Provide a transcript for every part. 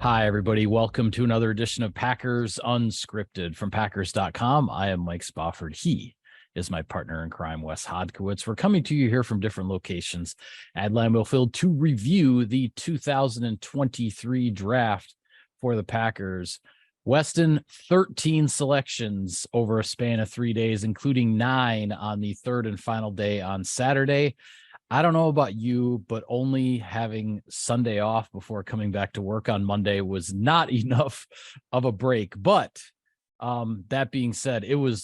Hi, everybody. Welcome to another edition of Packers Unscripted from Packers.com. I am Mike Spofford. He is my partner in crime, Wes Hodkowitz. We're coming to you here from different locations at Lambeau Field to review the 2023 draft for the Packers. Weston, 13 selections over a span of 3 days, including 9 on the third and final day on Saturday. I don't know about you, but only having Sunday off before coming back to work on Monday was not enough of a break. But that being said, it was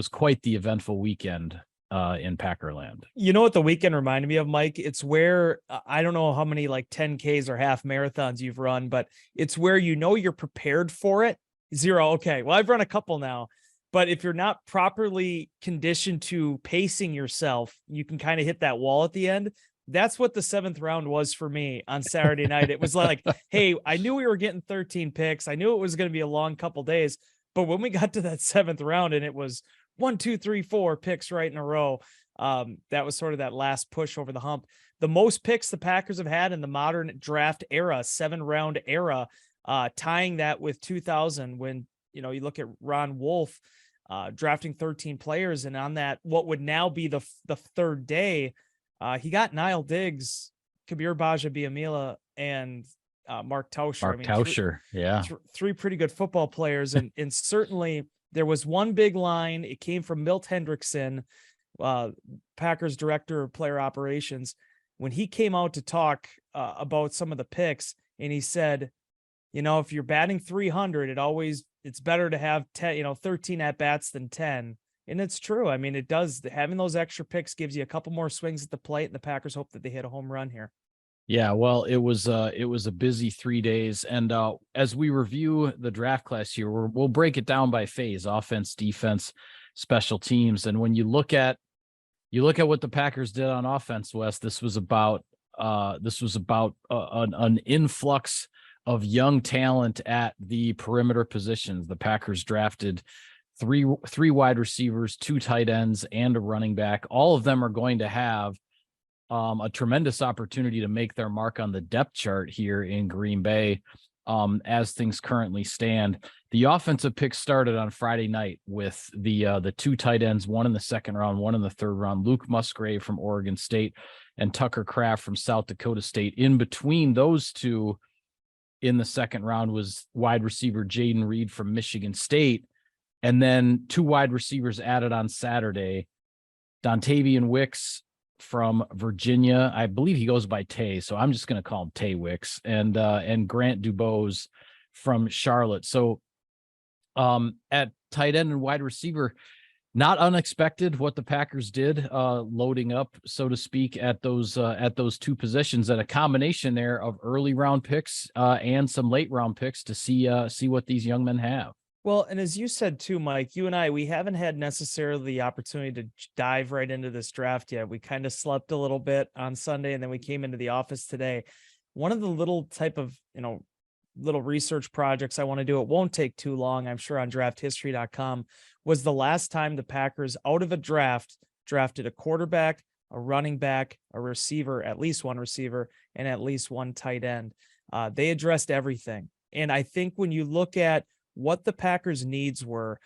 quite the eventful weekend in Packerland. You know what the weekend reminded me of, Mike? It's where I don't know how many like 10Ks or half marathons you've run, but it's where you're prepared for it. 0. Okay. Well, I've run a couple now. But if you're not properly conditioned to pacing yourself, you can kind of hit that wall at the end. That's what the 7th round was for me on Saturday night. It was like, hey, I knew we were getting 13 picks. I knew it was going to be a long couple days. But when we got to that 7th round and it was 1, 2, 3, 4 picks right in a row, that was sort of that last push over the hump. The most picks the Packers have had in the modern draft era, 7-round era, tying that with 2000 when, you look at Ron Wolf, drafting 13 players. And on that, what would now be the third day, he got Niall Diggs, Kabir Baja-Biamila, and Mark Tauscher. Tauscher, yeah. Three pretty good football players. And certainly there was one big line. It came from Milt Hendrickson, Packers director of player operations, when he came out to talk about some of the picks. And he said, if you're batting 300, it's better to have 13 at bats than 10. And it's true. I mean, it does. Having those extra picks gives you a couple more swings at the plate, and the Packers hope that they hit a home run here. Yeah, well, it was a busy 3 days. And as we review the draft class here, we'll break it down by phase: offense, defense, special teams. And when you look at what the Packers did on offense, Wes, this was about an influx of young talent at the perimeter positions. The Packers drafted three wide receivers, 2 tight ends, and a running back. All of them are going to have a tremendous opportunity to make their mark on the depth chart here in Green Bay as things currently stand. The offensive pick started on Friday night with the 2 tight ends, one in the 2nd round, one in the 3rd round, Luke Musgrave from Oregon State and Tucker Kraft from South Dakota State. In between those two, in the 2nd round, was wide receiver Jaden Reed from Michigan State. And then 2 wide receivers added on Saturday: Dontavian Wicks from Virginia. I believe he goes by Tay, so I'm just going to call him Tay Wicks, and Grant Dubose from Charlotte. So at tight end and wide receiver, not unexpected what the Packers did, loading up, so to speak, at those 2 positions, and a combination there of early round picks and some late round picks to see what these young men have. Well, and as you said too, Mike, you and I, we haven't had necessarily the opportunity to dive right into this draft yet. We kind of slept a little bit on Sunday, and then we came into the office today. One of the little type of, little research projects I want to do, it won't take too long, I'm sure, on drafthistory.com, was the last time the Packers out of a draft drafted a quarterback, a running back, a receiver, at least one receiver, and at least one tight end. They addressed everything. And I think when you look at what the Packers' needs were,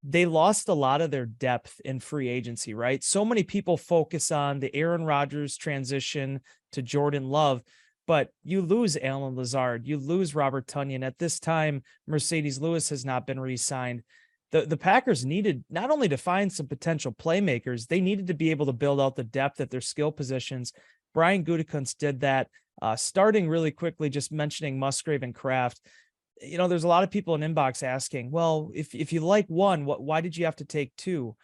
they lost a lot of their depth in free agency, right? So many people focus on the Aaron Rodgers transition to Jordan Love, but you lose Alan Lazard, you lose Robert Tonyan. At this time, Mercedes Lewis has not been re-signed. The Packers needed not only to find some potential playmakers, they needed to be able to build out the depth at their skill positions. Brian Gutekunst did that, starting really quickly, just mentioning Musgrave and Kraft. There's a lot of people in inbox asking, well, if you like one, why did you have to take 2?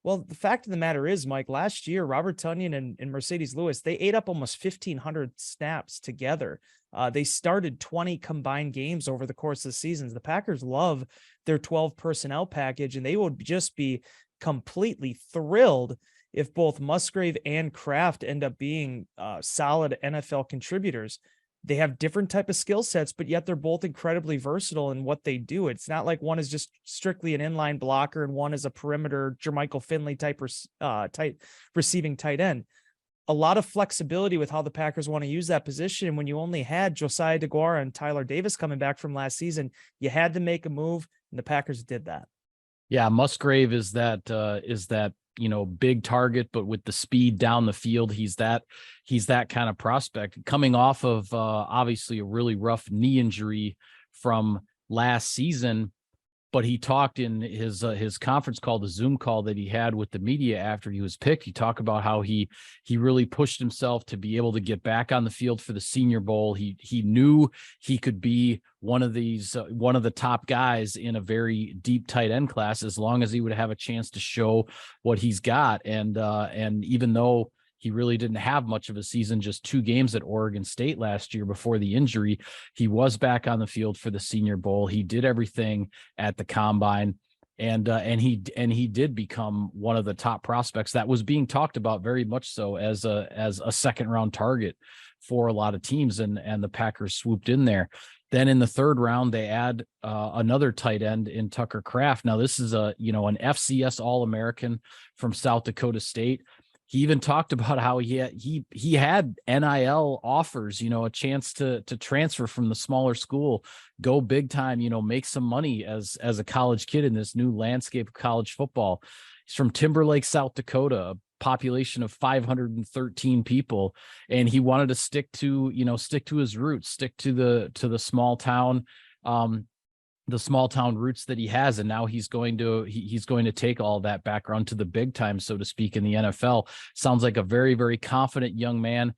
Well, the fact of the matter is, Mike, last year, Robert Tonyan and Mercedes Lewis, they ate up almost 1,500 snaps together. They started 20 combined games over the course of the seasons. The Packers love their 12 personnel package, and they would just be completely thrilled if both Musgrave and Kraft end up being solid NFL contributors. They have different type of skill sets, but yet they're both incredibly versatile in what they do. It's not like one is just strictly an inline blocker and one is a perimeter Jermichael Finley type receiving tight end. a lot of flexibility with how the Packers want to use that position. And when you only had Josiah DeGuara and Tyler Davis coming back from last season, you had to make a move, and the Packers did that. Yeah, Musgrave is that big target, but with the speed down the field, he's that kind of prospect coming off of obviously a really rough knee injury from last season. But he talked in his conference call, the Zoom call that he had with the media after he was picked. He talked about how he really pushed himself to be able to get back on the field for the Senior Bowl. He knew he could be one of the top guys in a very deep tight end class, as long as he would have a chance to show what he's got. And even though he really didn't have much of a season, just 2 games at Oregon State last year before the injury, he was back on the field for the Senior Bowl. He did everything at the combine, and he did become one of the top prospects that was being talked about very much so as a second round target for a lot of teams, and the Packers swooped in there. Then in the 3rd round, they add another tight end in Tucker Kraft. Now this is an FCS All-American from South Dakota State. He even talked about how he had NIL offers, a chance to transfer from the smaller school, go big time, make some money as a college kid in this new landscape of college football. He's from Timberlake, South Dakota, a population of 513 people, and he wanted to stick to his roots, stick to the small town roots that he has. And now he's going to take all that background to the big time, so to speak, in the NFL. Sounds like a very, very confident young man.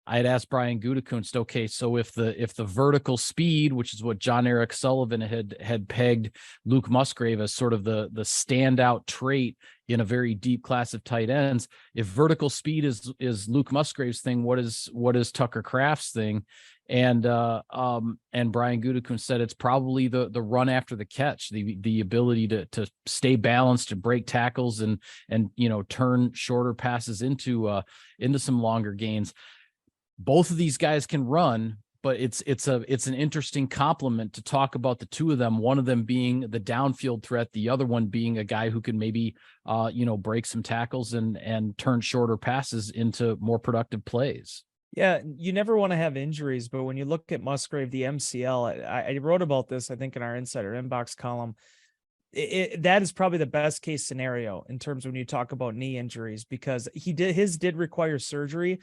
I had asked Brian Gutekunst, okay, so if the vertical speed, which is what John Eric Sullivan had pegged Luke Musgrave as sort of the standout trait in a very deep class of tight ends, if vertical speed is Luke Musgrave's thing, what is Tucker Kraft's thing? And Brian Gutekunst said it's probably the run after the catch, the ability to stay balanced, to break tackles and turn shorter passes into some longer gains. Both of these guys can run, but it's an interesting compliment to talk about the two of them. One of them being the downfield threat, the other one being a guy who can maybe break some tackles and turn shorter passes into more productive plays. Yeah, you never want to have injuries, but when you look at Musgrave, the MCL, I wrote about this, I think, in our Insider Inbox column. That is probably the best case scenario in terms of when you talk about knee injuries, because his did require surgery.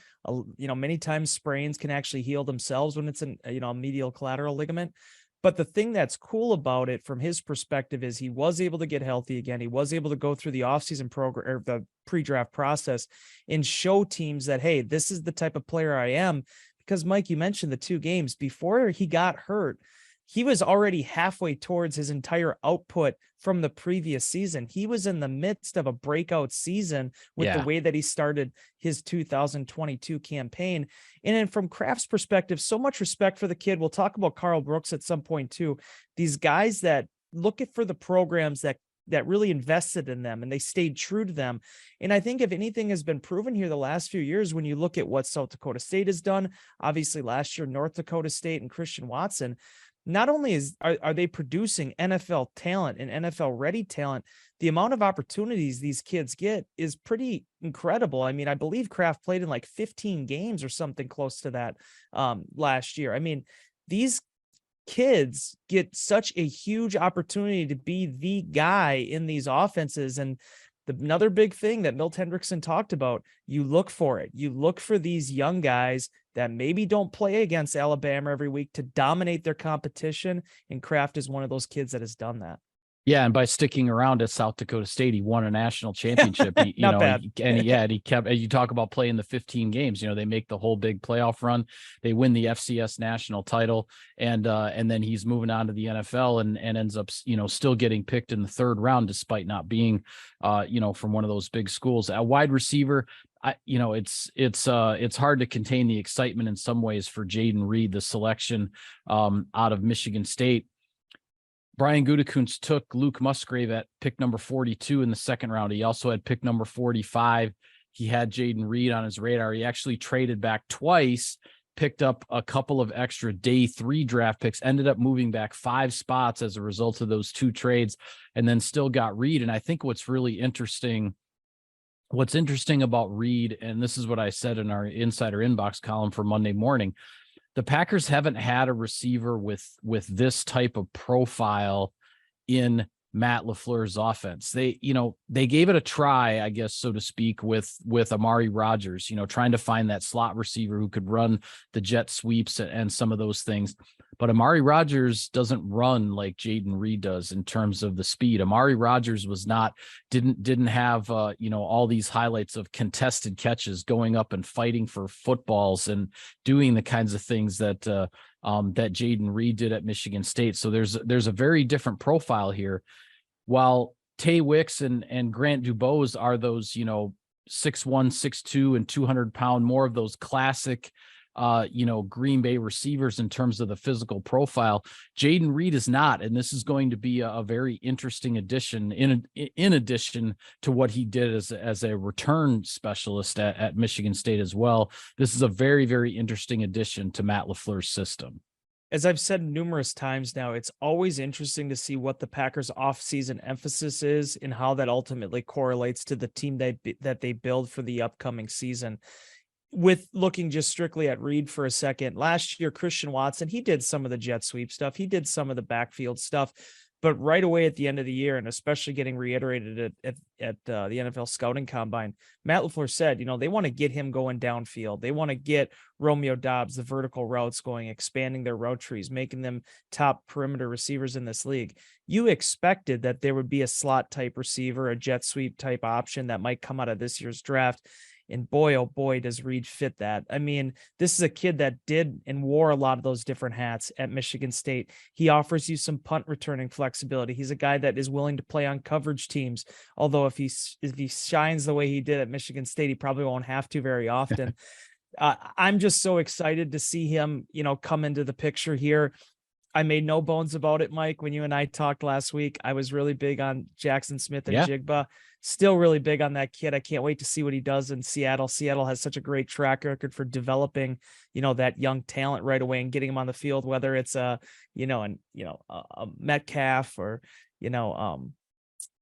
Many times sprains can actually heal themselves when it's a medial collateral ligament. But the thing that's cool about it from his perspective is he was able to get healthy again. He was able to go through the offseason program or the pre-draft process and show teams that, hey, this is the type of player I am. Because Mike, you mentioned the 2 games before he got hurt, he was already halfway towards his entire output from the previous season. He was in the midst of a breakout season with the way that he started his 2022 campaign. And then from Kraft's perspective, so much respect for the kid. We'll talk about Carl Brooks at some point too. These guys that look for the programs that really invested in them and they stayed true to them. And I think if anything has been proven here the last few years, when you look at what South Dakota State has done, obviously last year, North Dakota State and Christian Watson, not only are they producing NFL talent and NFL ready talent, the amount of opportunities these kids get is pretty incredible. I mean, I believe Kraft played in like 15 games or something close to that last year. I mean, these kids get such a huge opportunity to be the guy in these offenses. And another big thing that Milt Hendrickson talked about, you look for it. You look for these young guys that maybe don't play against Alabama every week to dominate their competition. And Kraft is one of those kids that has done that. Yeah, and by sticking around at South Dakota State, he won a national championship. Not bad. He kept. You talk about playing the 15 games. They make the whole big playoff run. They win the FCS national title, and then he's moving on to the NFL and ends up still getting picked in the 3rd round despite not being from one of those big schools. A wide receiver. It's hard to contain the excitement in some ways for Jaden Reed, the selection out of Michigan State. Brian Gutekunst took Luke Musgrave at pick number 42 in the 2nd round. He also had pick number 45. He had Jaden Reed on his radar. He actually traded back twice, picked up a couple of extra day 3 draft picks, ended up moving back 5 spots as a result of those 2 trades, and then still got Reed. And I think what's really interesting what's interesting about Reed, and this is what I said in our Insider Inbox column for Monday morning, the Packers haven't had a receiver with this type of profile in Matt LaFleur's offense. They gave it a try, I guess, so to speak, with Amari Rodgers, trying to find that slot receiver who could run the jet sweeps and some of those things. But Amari Rodgers doesn't run like Jayden Reed does in terms of the speed. Amari Rodgers didn't have all these highlights of contested catches, going up and fighting for footballs and doing the kinds of things that that Jayden Reed did at Michigan State. So there's a very different profile here. While Tay Wicks and Grant Dubose are those, 6'1", 6'2", and 200-pound, more of those classic Green Bay receivers in terms of the physical profile, Jayden Reed is not, and this is going to be a very interesting addition in addition to what he did as a return specialist at Michigan State as well. This is a very, very interesting addition to Matt LaFleur's system. As I've said numerous times now, it's always interesting to see what the Packers' offseason emphasis is and how that ultimately correlates to the team that they build for the upcoming season. With looking just strictly at Reed for a second, last year, Christian Watson, he did some of the jet sweep stuff. He did some of the backfield stuff, but right away at the end of the year, and especially getting reiterated at the NFL scouting combine, Matt LaFleur said, they want to get him going downfield. They want to get Romeo Doubs, the vertical routes going, expanding their route trees, making them top perimeter receivers in this league. You expected that there would be a slot type receiver, a jet sweep type option that might come out of this year's draft. And boy, oh boy, does Reed fit that. I mean, this is a kid that did and wore a lot of those different hats at Michigan State. He offers you some punt returning flexibility. He's a guy that is willing to play on coverage teams. Although if he shines the way he did at Michigan State, he probably won't have to very often. I'm just so excited to see him, come into the picture here. I made no bones about it, Mike. When you and I talked last week, I was really big on Jackson Smith and Jigba. Still really big on that kid. I can't wait to see what he does in Seattle. Seattle has such a great track record for developing, that young talent right away and getting him on the field, whether it's a Metcalf or,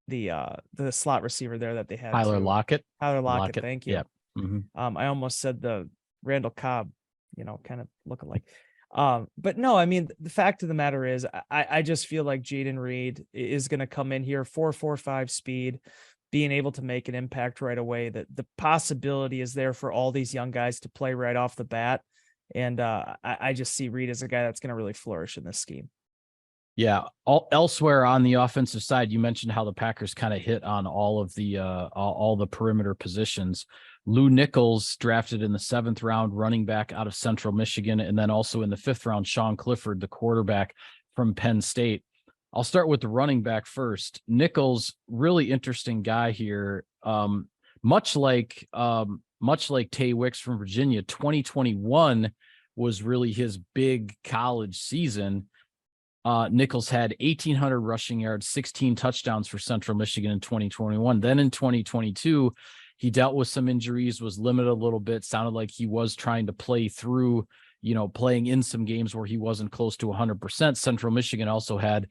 the slot receiver there that they had. Tyler Lockett. Thank you. Yeah. Mm-hmm. I almost said the Randall Cobb, kind of looking like. But no, I mean, the fact of the matter is, I just feel like Jayden Reed is going to come in here 4.45 speed, being able to make an impact right away. That the possibility is there for all these young guys to play right off the bat. And I just see Reed as a guy that's going to really flourish in this scheme. Yeah. Elsewhere on the offensive side, you mentioned how the Packers kind of hit on all of the all the perimeter positions. Lou Nichols, drafted in the 7th round, running back out of Central Michigan, and then also in the 5th round, Sean Clifford, the quarterback from Penn State. I'll start with the running back first. Nichols, really interesting guy here. Much like Tay Wicks from Virginia, 2021 was really his big college season. Nichols had 1,800 rushing yards, 16 touchdowns for Central Michigan in 2021. Then in 2022, he dealt with some injuries, was limited a little bit. Sounded like he was trying to play through, playing in some games where he wasn't close to 100%. Central Michigan also had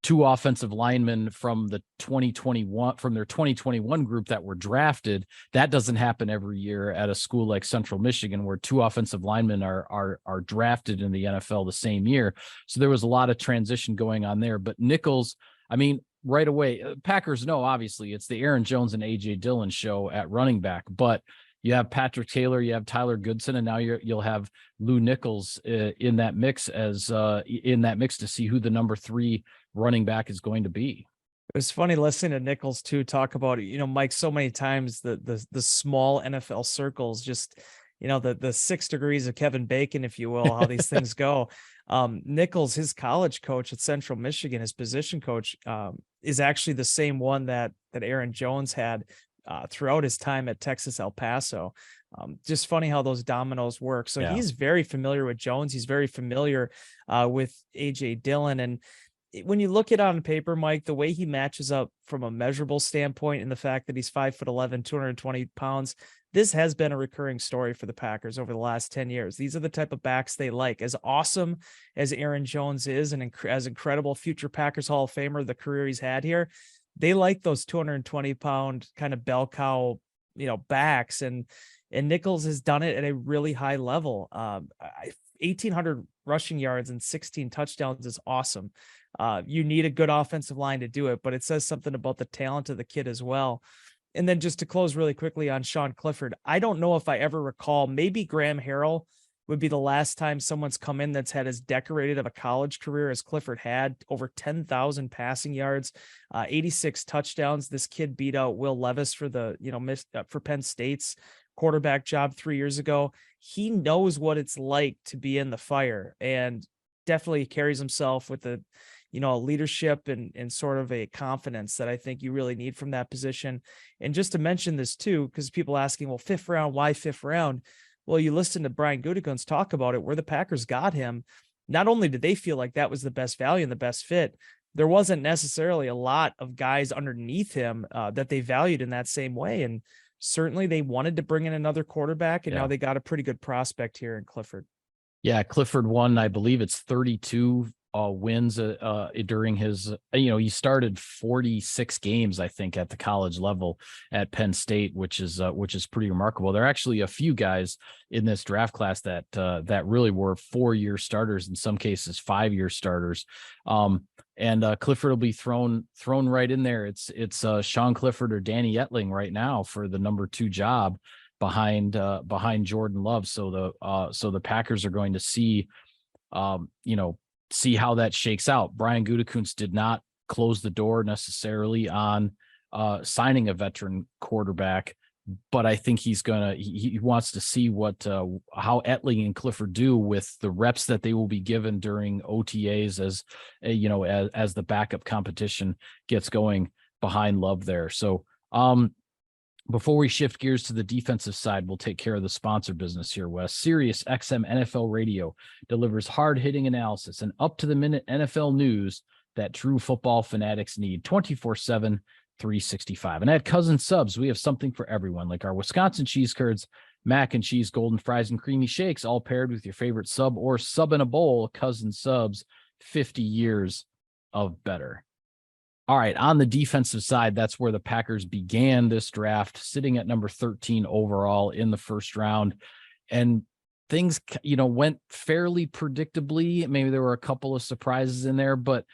2 offensive linemen from their 2021 group that were drafted. That doesn't happen every year at a school like Central Michigan, where 2 offensive linemen are drafted in the NFL the same year. So there was a lot of transition going on there. But Nichols, I mean, right away, Packers know, obviously, it's the Aaron Jones and A.J. Dillon show at running back, but you have Patrick Taylor, you have Tyler Goodson, and now you'll have Lou Nichols in that mix to see who the number 3 running back is going to be. It was funny listening to Nichols too talk about, Mike, so many times the small NFL circles, just, the 6 degrees of Kevin Bacon, if you will, how these things go. Nichols, his college coach at Central Michigan, his position coach, is actually the same one that Aaron Jones had throughout his time at Texas El Paso. Just funny how those dominoes work. So He's very familiar with Jones. He's very familiar with A.J. Dillon. And when you look at it on paper, Mike, the way he matches up from a measurable standpoint and the fact that he's 5'11", 220 pounds, this has been a recurring story for the Packers over the last 10 years. These are the type of backs they like. As awesome as Aaron Jones is and as incredible future Packers Hall of Famer, the career he's had here, they like those 220-pound kind of bell cow backs, and Nichols has done it at a really high level. 1,800 rushing yards and 16 touchdowns is awesome. You need a good offensive line to do it, but it says something about the talent of the kid as well. And then just to close really quickly on Sean Clifford, I don't know if I ever recall, maybe Graham Harrell would be the last time someone's come in that's had as decorated of a college career as Clifford had. Over 10,000 passing yards, 86 touchdowns. This kid beat out Will Levis for the, for Penn State's quarterback job 3 years ago. He knows what it's like to be in the fire, and definitely carries himself with a leadership and sort of a confidence that I think you really need from that position. And just to mention this too, because people asking, well, fifth round, why fifth round? Well, you listen to Brian Gutekunst talk about it, where the Packers got him. Not only did they feel like that was the best value and the best fit, there wasn't necessarily a lot of guys underneath him that they valued in that same way. And certainly they wanted to bring in another quarterback, and now they got a pretty good prospect here in Clifford. Yeah, Clifford won, I believe it's 32 wins during his, he started 46 games, I think, at the college level at Penn State, which is pretty remarkable. There are actually a few guys in this draft class that really were 4-year starters, in some cases 5-year starters. And Clifford will be thrown right in there. It's Sean Clifford or Danny Etling right now for the number 2 job behind Jordan Love. So the Packers are going to see how that shakes out. Brian Gutekunst did not close the door necessarily on signing a veteran quarterback, but I think he wants to see how Etling and Clifford do with the reps that they will be given during OTAs as the backup competition gets going behind Love there. So before we shift gears to the defensive side, we'll take care of the sponsor business here, Wes. Sirius XM NFL Radio delivers hard-hitting analysis and up-to-the-minute NFL news that true football fanatics need 24/7, 365. And at Cousin Subs, we have something for everyone, like our Wisconsin cheese curds, mac and cheese, golden fries, and creamy shakes, all paired with your favorite sub or sub in a bowl. Cousin Subs, 50 years of better. All right, on the defensive side, that's where the Packers began this draft, sitting at number 13 overall in the first round. And things, went fairly predictably. Maybe there were a couple of surprises in there, but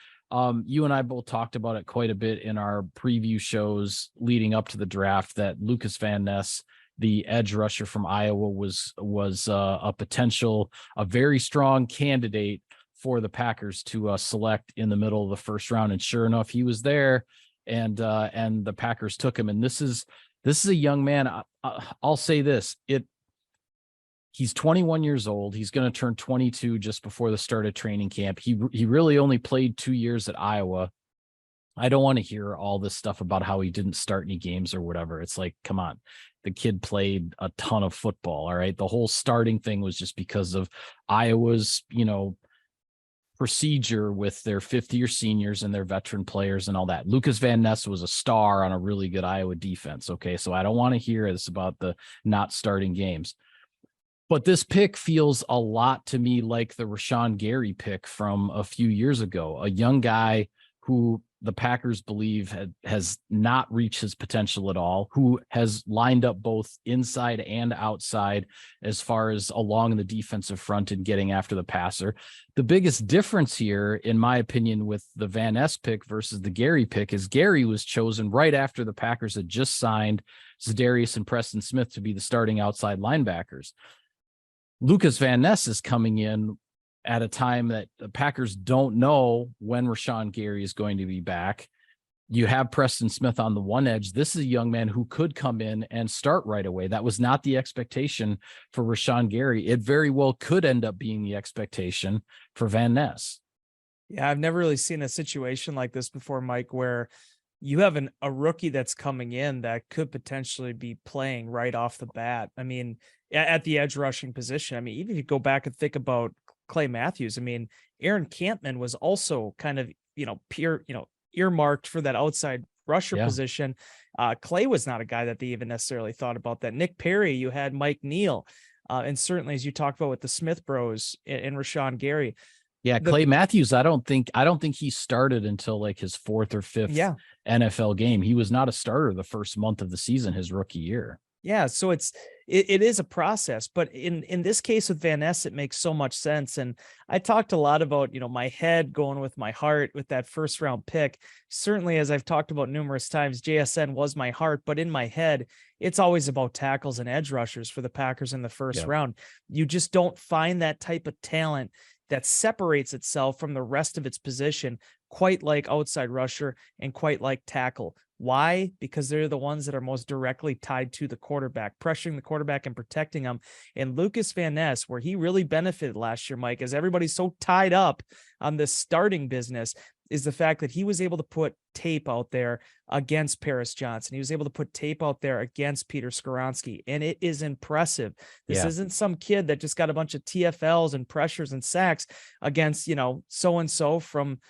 you and I both talked about it quite a bit in our preview shows leading up to the draft, that Lukas Van Ness, the edge rusher from Iowa, was a very strong candidate for the Packers to select in the middle of the first round. And sure enough, he was there, and the Packers took him. And this is a young man. I'll say this, he's 21 years old. He's going to turn 22 just before the start of training camp. He really only played 2 years at Iowa. I don't want to hear all this stuff about how he didn't start any games or whatever. It's like, come on. The kid played a ton of football. All right. The whole starting thing was just because of Iowa's, procedure with their 5th-year seniors and their veteran players and all that. Lukas Van Ness was a star on a really good Iowa defense. Okay. So I don't want to hear this about the not starting games. But this pick feels a lot to me like the Rashawn Gary pick from a few years ago, a young guy who the Packers believe has not reached his potential at all, who has lined up both inside and outside as far as along the defensive front and getting after the passer. The biggest difference here, in my opinion, with the Van Ness pick versus the Gary pick is Gary was chosen right after the Packers had just signed Za'Darius and Preston Smith to be the starting outside linebackers. Lukas Van Ness is coming in at a time that the Packers don't know when Rashawn Gary is going to be back. You have Preston Smith on the one edge. This is a young man who could come in and start right away. That was not the expectation for Rashawn Gary. It very well could end up being the expectation for Van Ness. Yeah, I've never really seen a situation like this before, Mike, where you have a rookie that's coming in that could potentially be playing right off the bat. I mean, at the edge rushing position. I mean, even if you go back and think about Clay Matthews, I mean, Aaron Campman was also kind of, earmarked for that outside rusher position. Clay was not a guy that they even necessarily thought about that. Nick Perry, you had Mike Neal. And certainly, as you talked about with the Smith bros and Rashawn Gary. Yeah, Clay Matthews, I don't think he started until like his 4th or 5th NFL game. He was not a starter the first month of the season, his rookie year. Yeah, so it is a process, but in this case with Van Ness, it makes so much sense. And I talked a lot about, my head going with my heart with that first round pick. Certainly, as I've talked about numerous times, JSN was my heart, but in my head, it's always about tackles and edge rushers for the Packers in the first Yeah. round. You just don't find that type of talent that separates itself from the rest of its position, quite like outside rusher and quite like tackle. Why? Because they're the ones that are most directly tied to the quarterback, pressuring the quarterback and protecting them. And Lukas Van Ness, where he really benefited last year, Mike, as everybody's so tied up on this starting business, is the fact that he was able to put tape out there against Paris Johnson. He was able to put tape out there against Peter Skoronski, and it is impressive. This Yeah. isn't some kid that just got a bunch of TFLs and pressures and sacks against, so-and-so from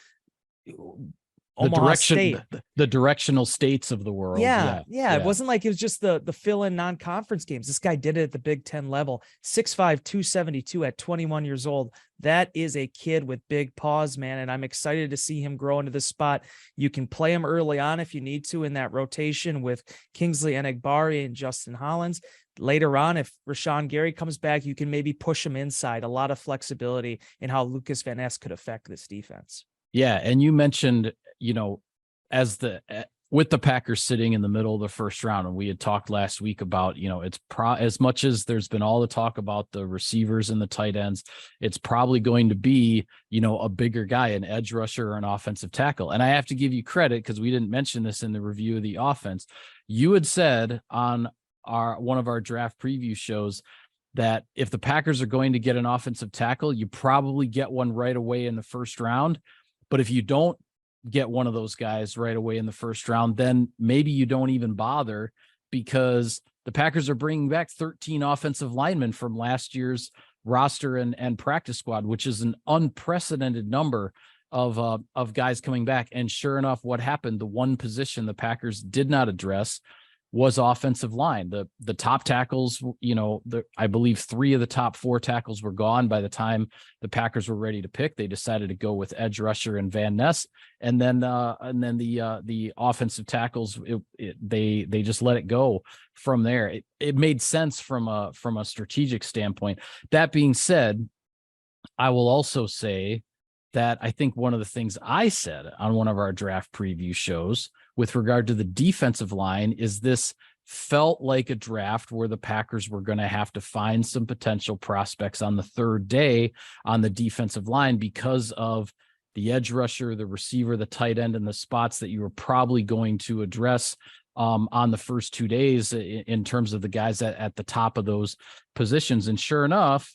Omaha State. The directional states of the world. Yeah. Yeah. It wasn't like it was just the fill-in non-conference games. This guy did it at the Big Ten level. 6'5", 272 at 21 years old. That is a kid with big paws, man. And I'm excited to see him grow into this spot. You can play him early on if you need to in that rotation with Kingsley Enagbari and Justin Hollins. Later on, if Rashawn Gary comes back, you can maybe push him inside. A lot of flexibility in how Lukas Van Ness could affect this defense. Yeah. And you mentioned, with the Packers sitting in the middle of the first round, and we had talked last week about, as much as there's been all the talk about the receivers and the tight ends, it's probably going to be, a bigger guy, an edge rusher or an offensive tackle. And I have to give you credit because we didn't mention this in the review of the offense. You had said on one of our draft preview shows that if the Packers are going to get an offensive tackle, you probably get one right away in the first round. But if you don't get one of those guys right away in the first round, then maybe you don't even bother, because the Packers are bringing back 13 offensive linemen from last year's roster and practice squad, which is an unprecedented number of guys coming back. And sure enough, what happened? The one position the Packers did not address was offensive line. The top tackles, I believe 3 of the top 4 tackles were gone by the time the Packers were ready to pick. They decided to go with edge rusher and Van Ness, and then the offensive tackles, they just let it go from there. It made sense from a strategic standpoint. That being said, I will also say that I think one of the things I said on one of our draft preview shows with regard to the defensive line is this felt like a draft where the Packers were going to have to find some potential prospects on the third day on the defensive line because of the edge rusher, the receiver, the tight end, and the spots that you were probably going to address on the first 2 days in terms of the guys at the top of those positions. And sure enough,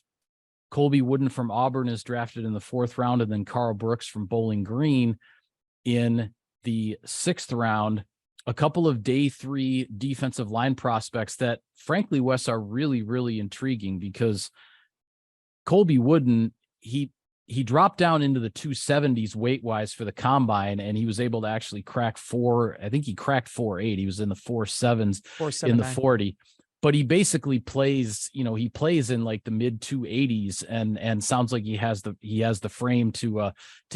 Colby Wooden from Auburn is drafted in the 4th round, and then Carl Brooks from Bowling Green in the 6th round. A couple of day 3 defensive line prospects that, frankly, Wes, are really, really intriguing, because Colby Wooden, he dropped down into the 270s weight-wise for the combine, and he was able to actually crack 4.8. He was in the 4.7s in the 40. But he basically plays, he plays in like the mid 280s, and sounds like he has the frame to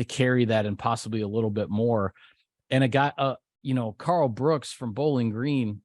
carry that and possibly a little bit more. And a guy, Carl Brooks from Bowling Green,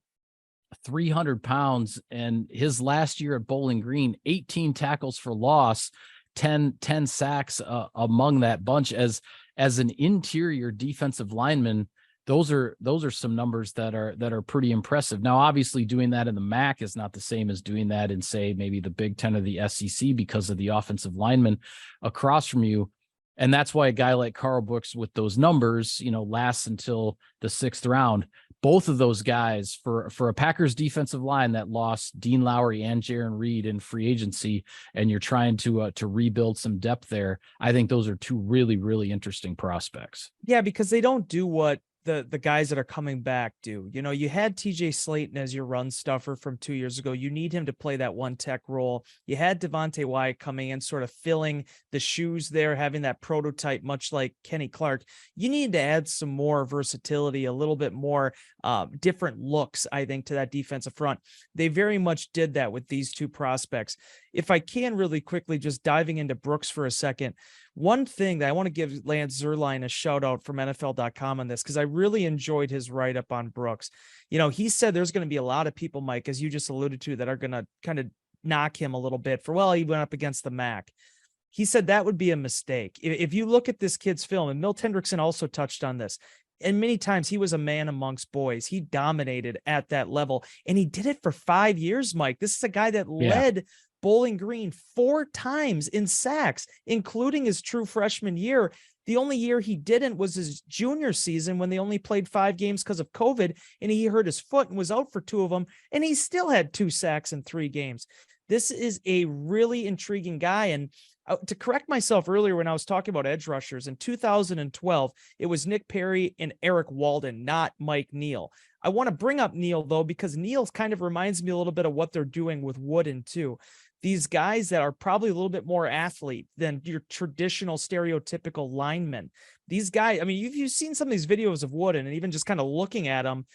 300 pounds, and his last year at Bowling Green, 18 tackles for loss, 10 sacks among that bunch as an interior defensive lineman. Those are some numbers that are pretty impressive. Now, obviously, doing that in the MAC is not the same as doing that in, say, maybe the Big Ten or the SEC, because of the offensive linemen across from you. And that's why a guy like Carl Brooks with those numbers, lasts until the 6th round. Both of those guys, for a Packers defensive line that lost Dean Lowry and Jaron Reed in free agency, and you're trying to rebuild some depth there, I think those are 2 really, really interesting prospects. Yeah, because they don't do what the guys that are coming back do. You had TJ Slayton as your run stuffer from 2 years ago. You need him to play that one tech role. You had Devontae Wyatt coming in, sort of filling the shoes there, having that prototype, much like Kenny Clark. You need to add some more versatility, a little bit more different looks, I think, to that defensive front. They very much did that with these 2 prospects. If I can really quickly, just diving into Brooks for a second, one thing that I want to give Lance Zierlein a shout out from NFL.com on this, because I really enjoyed his write-up on Brooks. He said there's going to be a lot of people, Mike, as you just alluded to, that are going to kind of knock him a little bit for, well, he went up against the MAC. He said that would be a mistake. If you look at this kid's film, and Milt Hendrickson also touched on this, and many times he was a man amongst boys. He dominated at that level, and he did it for 5 years, Mike. This is a guy that led Bowling Green 4 times in sacks, including his true freshman year. The only year he didn't was his junior season, when they only played 5 games because of COVID, and he hurt his foot and was out for 2 of them, and he still had 2 sacks in 3 games. This is a really intriguing guy. And to correct myself earlier, when I was talking about edge rushers in 2012, it was Nick Perry and Eric Walden, not Mike Neal. I want to bring up Neal, though, because Neal kind of reminds me a little bit of what they're doing with Wooden too. These guys that are probably a little bit more athlete than your traditional stereotypical linemen. These guys, I mean, you've seen some of these videos of Wooden, and even just kind of looking at him,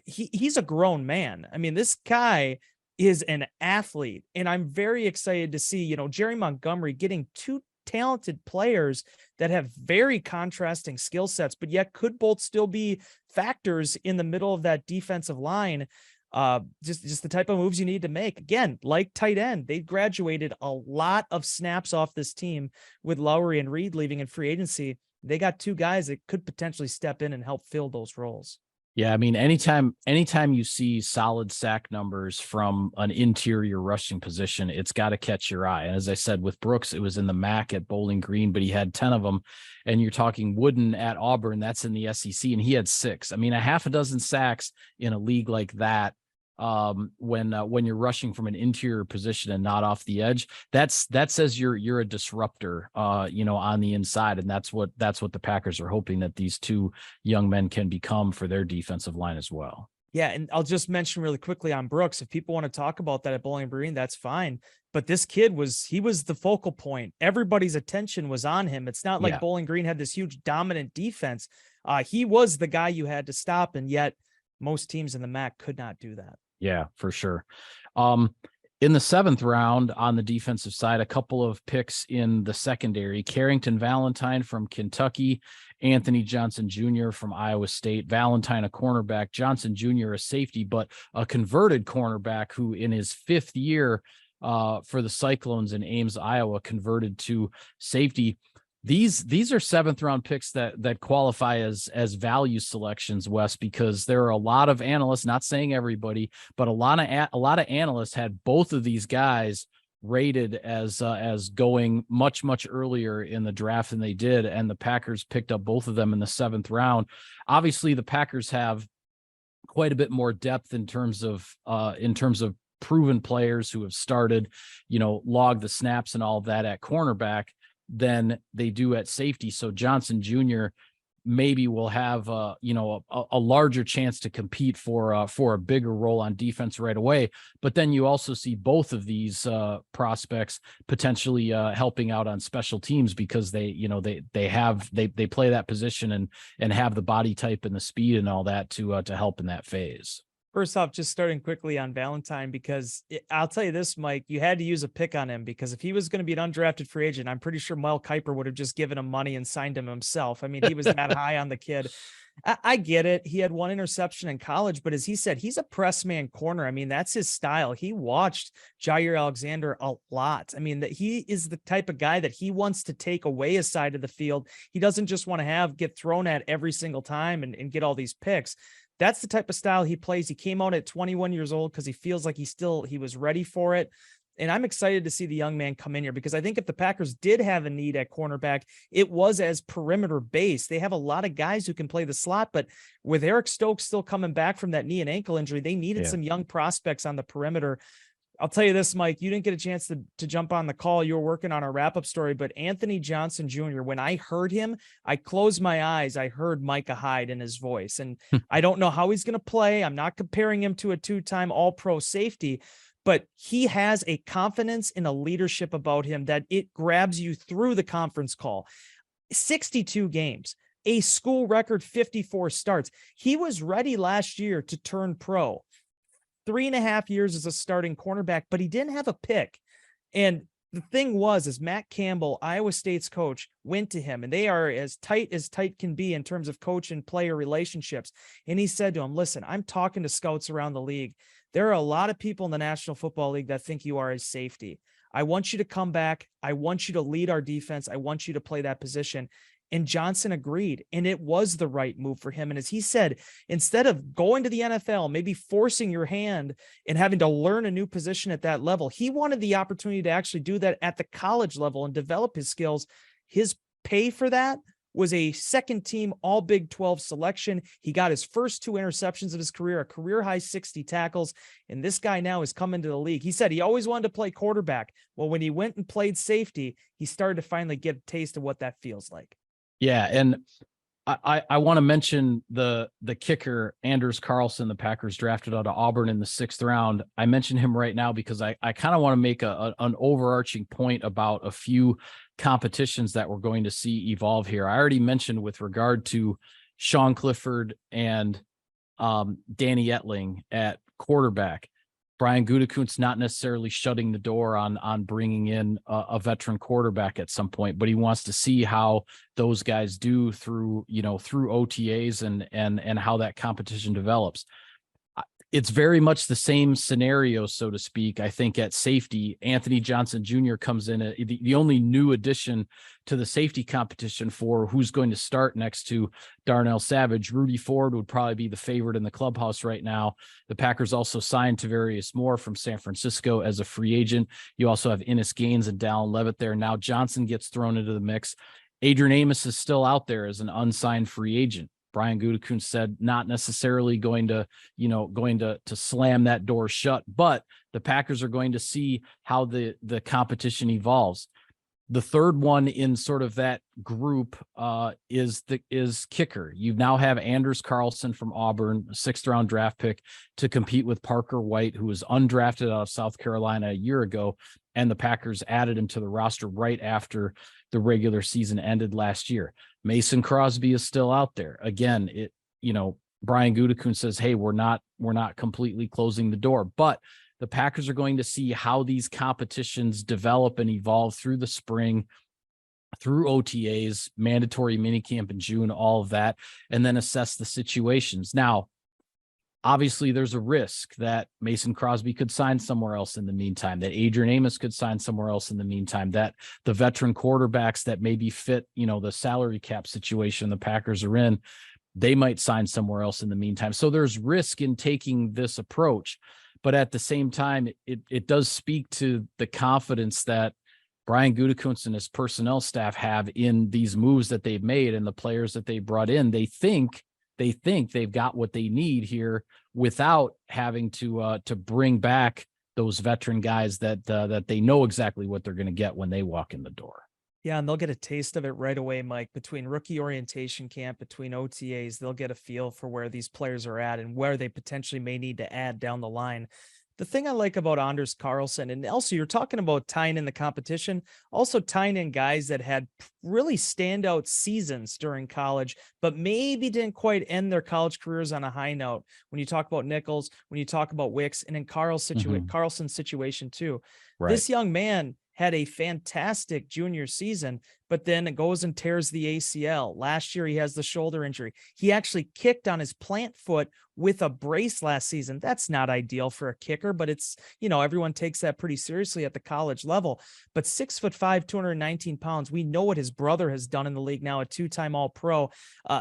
he's a grown man. I mean, this guy is an athlete, and I'm very excited to see, Jerry Montgomery getting 2 talented players that have very contrasting skill sets, but yet could both still be factors in the middle of that defensive line. Just the type of moves you need to make. Again, like tight end, they graduated a lot of snaps off this team with Lowry and Reed leaving in free agency. They got 2 guys that could potentially step in and help fill those roles. Yeah, I mean, anytime you see solid sack numbers from an interior rushing position, it's got to catch your eye. And as I said, with Brooks, it was in the MAC at Bowling Green, but he had 10 of them. And you're talking Wooden at Auburn, that's in the SEC, and he had 6. I mean, a half a dozen sacks in a league like that, when you're rushing from an interior position and not off the edge, that says you're a disruptor, on the inside. And that's what the Packers are hoping that these 2 young men can become for their defensive line as well. Yeah. And I'll just mention really quickly on Brooks, if people want to talk about that at Bowling Green, that's fine. But this kid was the focal point. Everybody's attention was on him. It's not like Bowling Green had this huge dominant defense. He was the guy you had to stop. And yet most teams in the MAC could not do that. Yeah, for sure. In the 7th round on the defensive side, a couple of picks in the secondary: Carrington Valentine from Kentucky, Anthony Johnson Jr. from Iowa State. Valentine, a cornerback, Johnson Jr., a safety, but a converted cornerback who in his 5th year for the Cyclones in Ames, Iowa, converted to safety. These are 7th round picks that qualify as value selections, Wes, because there are a lot of analysts, not saying everybody, but a lot of analysts had both of these guys rated as going much earlier in the draft than they did, and the Packers picked up both of them in the 7th round. Obviously, the Packers have quite a bit more depth in terms of proven players who have started, logged the snaps and all of that at cornerback than they do at safety. So Johnson Jr. maybe will have a larger chance to compete for a bigger role on defense right away. But then you also see both of these prospects potentially helping out on special teams, because they play that position and have the body type and the speed and all that to help in that phase. First off, just starting quickly on Valentine, because I'll tell you this, Mike, you had to use a pick on him, because if he was going to be an undrafted free agent, I'm pretty sure Mel Kiper would have just given him money and signed him himself. I mean, he was that high on the kid. I get it. He had 1 interception in college, but as he said, he's a press man corner. I mean, that's his style. He watched Jair Alexander a lot. I mean, that he is the type of guy that he wants to take away his side of the field. He doesn't just want to get thrown at every single time and get all these picks. That's the type of style he plays. He came out at 21 years old because he feels like he was ready for it. And I'm excited to see the young man come in here, because I think if the Packers did have a need at cornerback, it was as perimeter based. They have a lot of guys who can play the slot, but with Eric Stokes still coming back from that knee and ankle injury, they needed some young prospects on the perimeter. I'll tell you this, Mike, you didn't get a chance to jump on the call. You were working on our wrap-up story, but Anthony Johnson Jr., when I heard him, I closed my eyes. I heard Micah Hyde in his voice, and I don't know how he's going to play. I'm not comparing him to a 2-time all-pro safety, but he has a confidence and a leadership about him that it grabs you through the conference call. 62 games, a school record 54 starts. He was ready last year to turn pro. 3.5 years as a starting cornerback, but he didn't have a pick. And the thing was, is Matt Campbell, Iowa State's coach, went to him, and they are as tight can be in terms of coach and player relationships. And he said to him, listen, I'm talking to scouts around the league. There are a lot of people in the National Football League that think you are a safety. I want you to come back. I want you to lead our defense. I want you to play that position. And Johnson agreed, and it was the right move for him. And as he said, instead of going to the NFL, maybe forcing your hand and having to learn a new position at that level, he wanted the opportunity to actually do that at the college level and develop his skills. His pay for that was a second team all Big 12 selection. He got his first 2 interceptions of his career, a career high 60 tackles. And this guy now has come into the league. He said he always wanted to play quarterback. Well, when he went and played safety, he started to finally get a taste of what that feels like. Yeah, and I want to mention the kicker, Anders Carlson, the Packers drafted out of Auburn in the 6th round. I mention him right now because I kind of want to make an overarching point about a few competitions that we're going to see evolve here. I already mentioned with regard to Sean Clifford and Danny Etling at quarterback. Brian Gutekunst not necessarily shutting the door on bringing in a veteran quarterback at some point, but he wants to see how those guys do through OTAs and how that competition develops. It's very much the same scenario, so to speak. I think at safety, Anthony Johnson Jr. comes in, the only new addition to the safety competition for who's going to start next to Darnell Savage. Rudy Ford would probably be the favorite in the clubhouse right now. The Packers also signed Tavarius Moore from San Francisco as a free agent. You also have Ennis Gaines and Dallin Levitt there. Now Johnson gets thrown into the mix. Adrian Amos is still out there as an unsigned free agent. Brian Gutekunst said not necessarily going to slam that door shut, but the Packers are going to see how the competition evolves. The third one in sort of that group is kicker. You now have Anders Carlson from Auburn, a 6th round draft pick, to compete with Parker White, who was undrafted out of South Carolina a year ago, and the Packers added him to the roster right after the regular season ended last year. Mason Crosby is still out there. Again, Brian Gutekunst says, hey, we're not completely closing the door, but the Packers are going to see how these competitions develop and evolve through the spring, through OTAs, mandatory minicamp in June, all of that, and then assess the situations. Now, obviously, there's a risk that Mason Crosby could sign somewhere else in the meantime, that Adrian Amos could sign somewhere else in the meantime, that the veteran quarterbacks that maybe fit, the salary cap situation the Packers are in, they might sign somewhere else in the meantime. So there's risk in taking this approach. But at the same time, it does speak to the confidence that Brian Gutekunst and his personnel staff have in these moves that they've made and the players that they brought in. They think they've got what they need here without having to bring back those veteran guys that they know exactly what they're going to get when they walk in the door. Yeah, and they'll get a taste of it right away, Mike. Between rookie orientation camp, between OTAs, they'll get a feel for where these players are at and where they potentially may need to add down the line. The thing I like about Anders Carlson, and also you're talking about tying in the competition, also tying in guys that had really standout seasons during college, but maybe didn't quite end their college careers on a high note. When you talk about Nichols, when you talk about Wicks, and in Carlson's situation too, right. This young man had a fantastic junior season, but then it goes and tears the ACL. Last year, he has the shoulder injury. He actually kicked on his plant foot with a brace last season. That's not ideal for a kicker, but it's, everyone takes that pretty seriously at the college level. But 6'5", 219 pounds, we know what his brother has done in the league now, a 2-time All-Pro.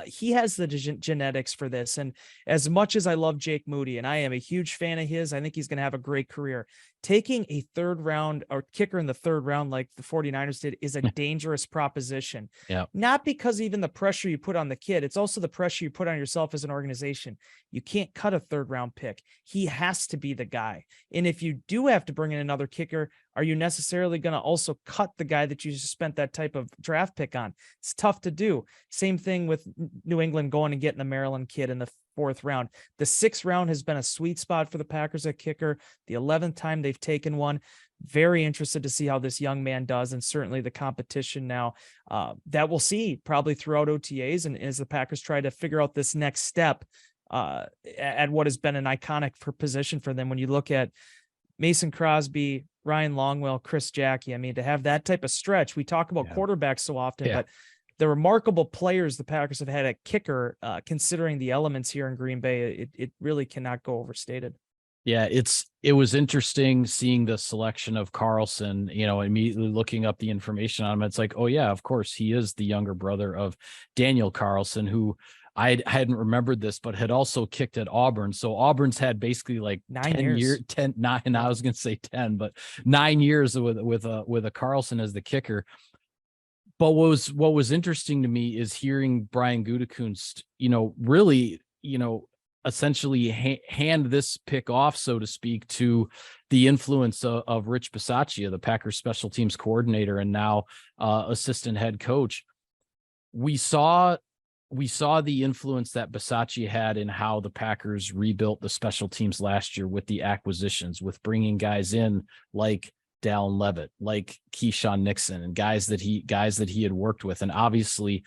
He has the genetics for this. And as much as I love Jake Moody, and I am a huge fan of his, I think he's going to have a great career. Taking a 3rd round or kicker in the 3rd round, like the 49ers did, is a dangerous proposition. Yeah. Not because even the pressure you put on the kid, it's also the pressure you put on yourself as an organization. You can't cut a 3rd round pick. He has to be the guy. And if you do have to bring in another kicker, are you necessarily going to also cut the guy that you spent that type of draft pick on? It's tough to do. Same thing with New England going and getting the Maryland kid in the 4th round. The 6th round has been a sweet spot for the Packers at kicker. The 11th time they've taken one. Very interested to see how this young man does, and certainly the competition now that we'll see probably throughout OTAs and as the Packers try to figure out this next step at what has been an iconic position for them. When you look at Mason Crosby, Ryan Longwell, Chris Jackie. I mean, to have that type of stretch, we talk about quarterbacks so often, but the remarkable players the Packers have had at kicker, considering the elements here in Green Bay, it really cannot go overstated. Yeah, it was interesting seeing the selection of Carlson, immediately looking up the information on him. It's like, oh yeah, of course, he is the younger brother of Daniel Carlson, who I hadn't remembered this, but had also kicked at Auburn. So Auburn's had basically like 9 years. 9, I was going to say 10, but 9 years with a Carlson as the kicker. But what was interesting to me is hearing Brian Gutekunst, really, essentially hand this pick off, so to speak, to the influence of Rich Bisaccia, the Packers special teams coordinator and now assistant head coach. We saw the influence that Bisaccia had in how the Packers rebuilt the special teams last year with the acquisitions, with bringing guys in like Dallin Levitt, like Keyshawn Nixon, and guys that he had worked with. And obviously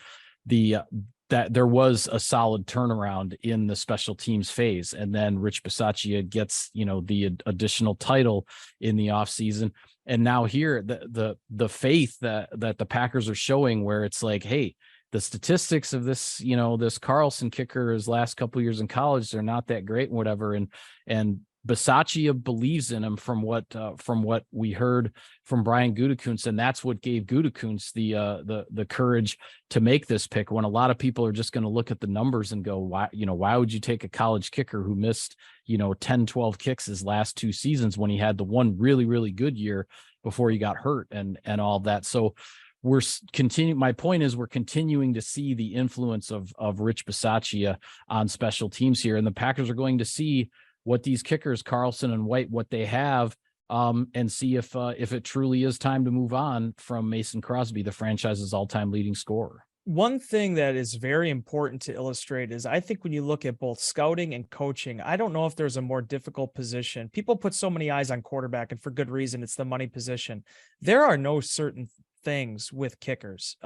that there was a solid turnaround in the special teams phase. And then Rich Bisaccia gets, the additional title in the offseason. And now here, the faith that the Packers are showing, where it's like, hey, the statistics of this, this Carlson kicker, his last couple of years in college, they're not that great and whatever. And Bisaccia believes in him from what we heard from Brian Gutekunst, and that's what gave Gutekunst the courage to make this pick, when a lot of people are just going to look at the numbers and go, why would you take a college kicker who missed 10, 12 kicks his last 2 seasons when he had the one really, really good year before he got hurt and all that. So my point is we're continuing to see the influence of Rich Bisaccia on special teams here, and the Packers are going to see what these kickers, Carlson and White, what they have, and see if it truly is time to move on from Mason Crosby, the franchise's all-time leading scorer. One thing that is very important to illustrate is, I think when you look at both scouting and coaching, I don't know if there's a more difficult position. People put so many eyes on quarterback, and for good reason. It's the money position. There are no certain things with kickers.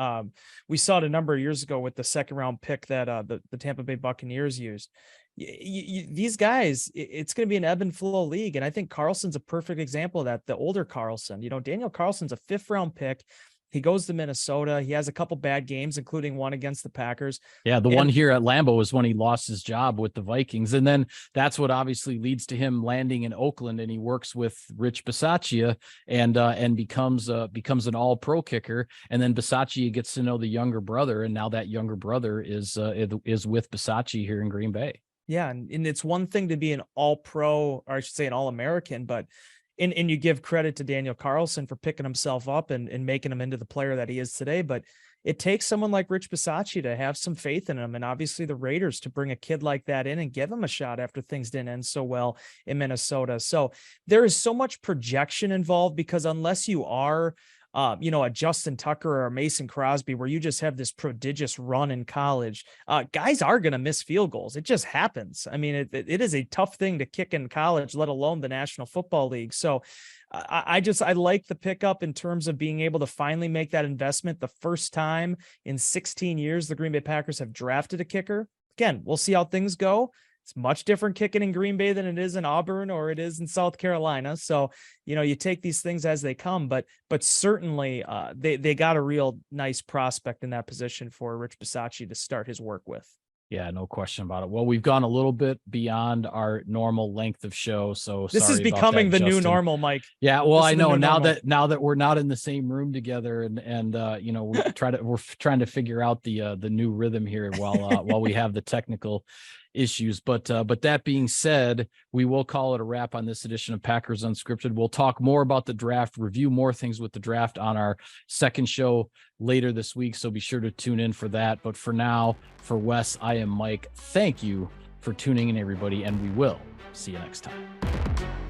We saw it a number of years ago with the second round pick that the Tampa Bay Buccaneers used. These guys, it's going to be an ebb and flow league. And I think Carlson's a perfect example of that. The older Carlson, Daniel Carlson's a 5th round pick. He goes to Minnesota. He has a couple bad games, including one against the Packers. Yeah, one here at Lambeau was when he lost his job with the Vikings. And then that's what obviously leads to him landing in Oakland, and he works with Rich Bisaccia and becomes an all-pro kicker. And then Bisaccia gets to know the younger brother, and now that younger brother is with Bisaccia here in Green Bay. Yeah, and it's one thing to be an all-pro, or I should say an all-American, but and you give credit to Daniel Carlson for picking himself up and making him into the player that he is today. But it takes someone like Rich Bisaccia to have some faith in him, and obviously the Raiders to bring a kid like that in and give him a shot after things didn't end so well in Minnesota. So there is so much projection involved, because unless you are a Justin Tucker or a Mason Crosby, where you just have this prodigious run in college, guys are going to miss field goals. It just happens. I mean, it is a tough thing to kick in college, let alone the National Football League. So I like the pickup in terms of being able to finally make that investment. The first time in 16 years, the Green Bay Packers have drafted a kicker. Again, we'll see how things go. It's much different kicking in Green Bay than it is in Auburn or it is in South Carolina. So, you take these things as they come, but certainly they got a real nice prospect in that position for Rich Bisaccia to start his work with. Yeah, no question about it. Well, we've gone a little bit beyond our normal length of show, so this is becoming the new normal, Mike. Yeah, well, I know now that we're not in the same room together, and we're trying to figure out the new rhythm here while we have the technical issues. But that being said, we will call it a wrap on this edition of Packers Unscripted. We'll talk more about the draft, review more things with the draft on our second show later this week, so be sure to tune in for that. But for now, for Wes, I am Mike. Thank you for tuning in, everybody, and we will see you next time.